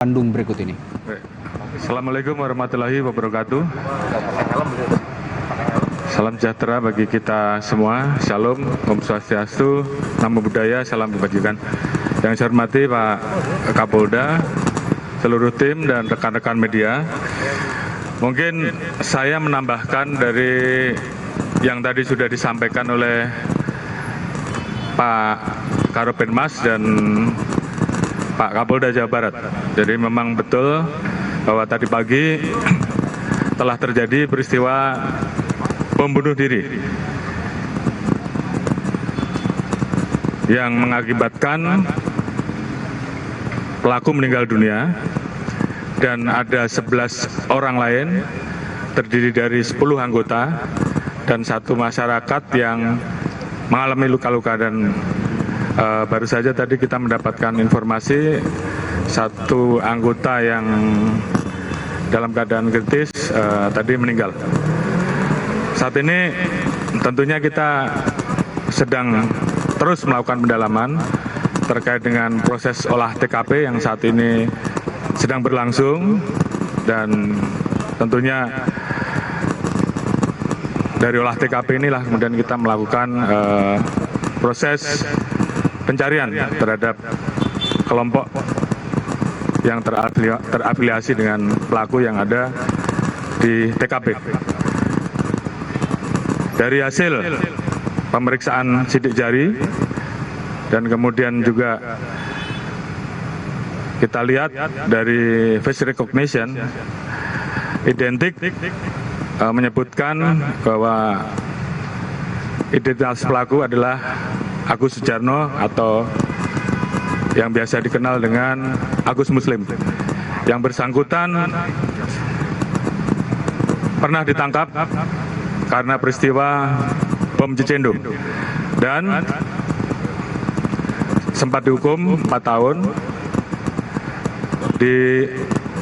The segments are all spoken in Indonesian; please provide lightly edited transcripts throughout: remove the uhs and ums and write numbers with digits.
Bandung berikut ini. Assalamualaikum warahmatullahi wabarakatuh. Salam sejahtera bagi kita semua. Shalom, Om Swastiastu, Namo Buddhaya, salam kebajikan. Yang saya hormati Pak Kapolda, seluruh tim dan rekan-rekan media. Mungkin saya menambahkan dari yang tadi sudah disampaikan oleh Pak Karopenmas dan Pak Kapolda Jawa Barat. Jadi memang betul bahwa tadi pagi telah terjadi peristiwa bom bunuh diri yang mengakibatkan pelaku meninggal dunia dan ada 11 orang lain terdiri dari 10 anggota dan 1 masyarakat yang mengalami luka-luka. Dan baru saja tadi kita mendapatkan informasi 1 anggota yang dalam keadaan kritis tadi meninggal. Saat ini tentunya kita sedang terus melakukan pendalaman terkait dengan proses olah TKP yang saat ini sedang berlangsung, dan tentunya dari olah TKP inilah kemudian kita melakukan proses pencarian terhadap kelompok yang terafiliasi dengan pelaku yang ada di TKP. Dari hasil pemeriksaan sidik jari dan kemudian juga kita lihat dari face recognition identik menyebutkan bahwa identitas pelaku adalah Agus Sujarno atau yang biasa dikenal dengan Agus Muslim. Yang bersangkutan pernah ditangkap karena peristiwa bom Cicendo dan sempat dihukum 4 tahun di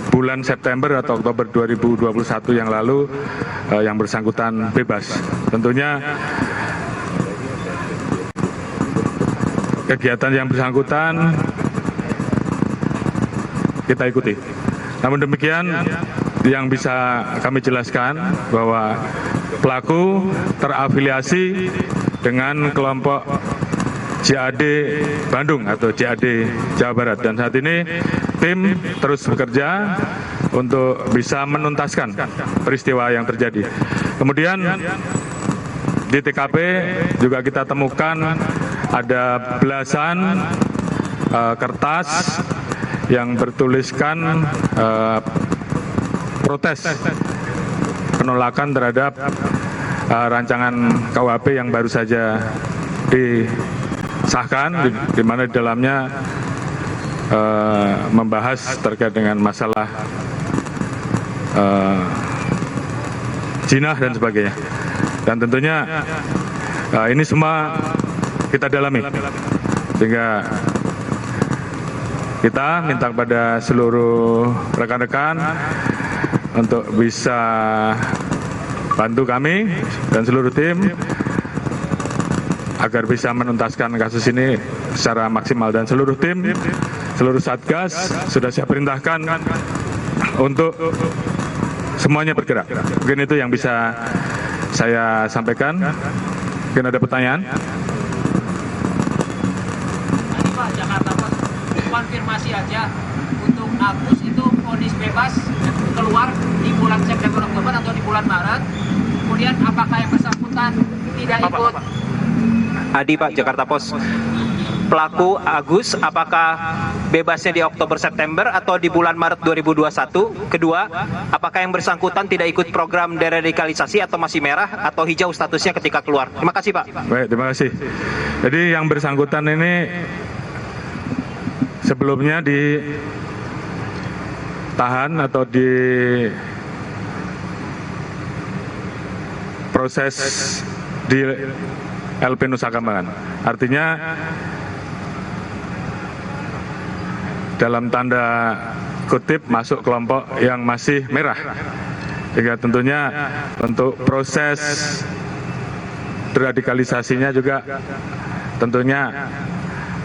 bulan September atau Oktober 2021 yang lalu. Yang bersangkutan bebas. Tentunya kegiatan yang bersangkutan kita ikuti. Namun demikian, yang bisa kami jelaskan bahwa pelaku terafiliasi dengan kelompok JAD Bandung atau JAD Jawa Barat, dan saat ini tim terus bekerja untuk bisa menuntaskan peristiwa yang terjadi. Kemudian di TKP juga kita temukan ada belasan kertas yang bertuliskan protes penolakan terhadap rancangan KUHP yang baru saja disahkan, di mana di dalamnya membahas terkait dengan masalah jinah dan sebagainya. Dan tentunya ini semua kita dalami, sehingga kita minta kepada seluruh rekan-rekan untuk bisa bantu kami dan seluruh tim agar bisa menuntaskan kasus ini secara maksimal. Dan seluruh tim, seluruh Satgas sudah saya perintahkan untuk semuanya bergerak. Mungkin itu yang bisa saya sampaikan. Mungkin ada pertanyaan? Tadi Pak, Jakarta Post konfirmasi aja untuk Agus itu vonis bebas keluar di bulan September Oktober atau di bulan Maret. Kemudian apakah yang bersangkutan tidak ikut? Adi Pak, Jakarta Post. Pelaku Agus apakah bebasnya di Oktober September atau di bulan Maret 2021? Kedua, apakah yang bersangkutan tidak ikut program deradikalisasi atau masih merah atau hijau statusnya ketika keluar? Terima kasih Pak. Baik, terima kasih. Jadi yang bersangkutan ini sebelumnya ditahan atau di proses di LP Nusa Kambangan. Artinya dalam tanda kutip masuk kelompok yang masih merah. Sehingga tentunya untuk proses deradikalisasinya juga tentunya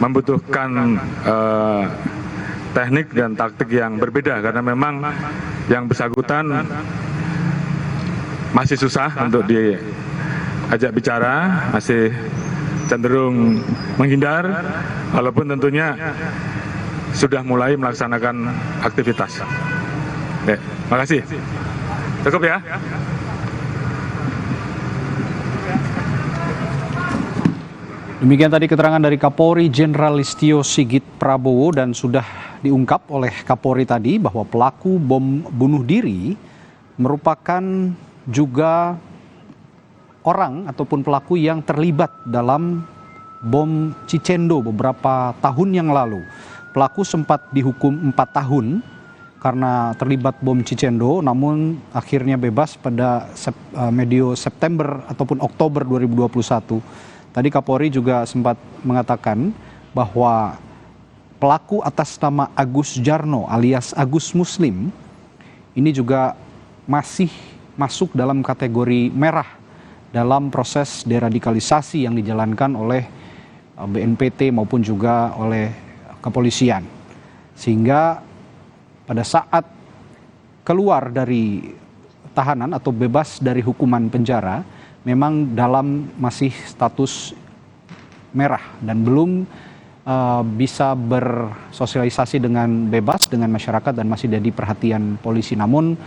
membutuhkan teknik dan taktik yang berbeda karena memang yang bersangkutan masih susah untuk diajak bicara, masih cenderung menghindar, walaupun tentunya sudah mulai melaksanakan aktivitas. Oke, makasih. Cukup ya. Demikian tadi keterangan dari Kapolri Jenderal Listio Sigit Prabowo, dan sudah diungkap oleh Kapolri tadi bahwa pelaku bom bunuh diri merupakan juga orang ataupun pelaku yang terlibat dalam bom Cicendo beberapa tahun yang lalu. Pelaku sempat dihukum 4 tahun karena terlibat bom Cicendo, namun akhirnya bebas pada medio September ataupun Oktober 2021. Tadi Kapolri juga sempat mengatakan bahwa pelaku atas nama Agus Jarno alias Agus Muslim ini juga masih masuk dalam kategori merah dalam proses deradikalisasi yang dijalankan oleh BNPT maupun juga oleh kepolisian. Sehingga pada saat keluar dari tahanan atau bebas dari hukuman penjara, memang dalam masih status merah dan belum bisa bersosialisasi dengan bebas dengan masyarakat dan masih jadi perhatian polisi. Namun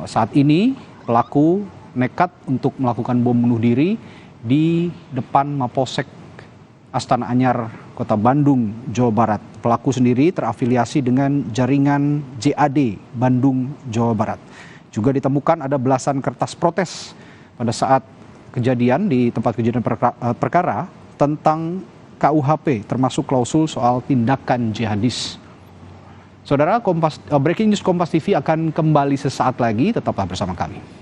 saat ini pelaku nekat untuk melakukan bom bunuh diri di depan Mapolsek Astana Anyar, Kota Bandung, Jawa Barat. Pelaku sendiri terafiliasi dengan jaringan JAD Bandung, Jawa Barat. Juga ditemukan ada belasan kertas protes pada saat kejadian di tempat kejadian perkara tentang KUHP, termasuk klausul soal tindakan jihadis. Saudara, Breaking News Kompas TV akan kembali sesaat lagi, tetaplah bersama kami.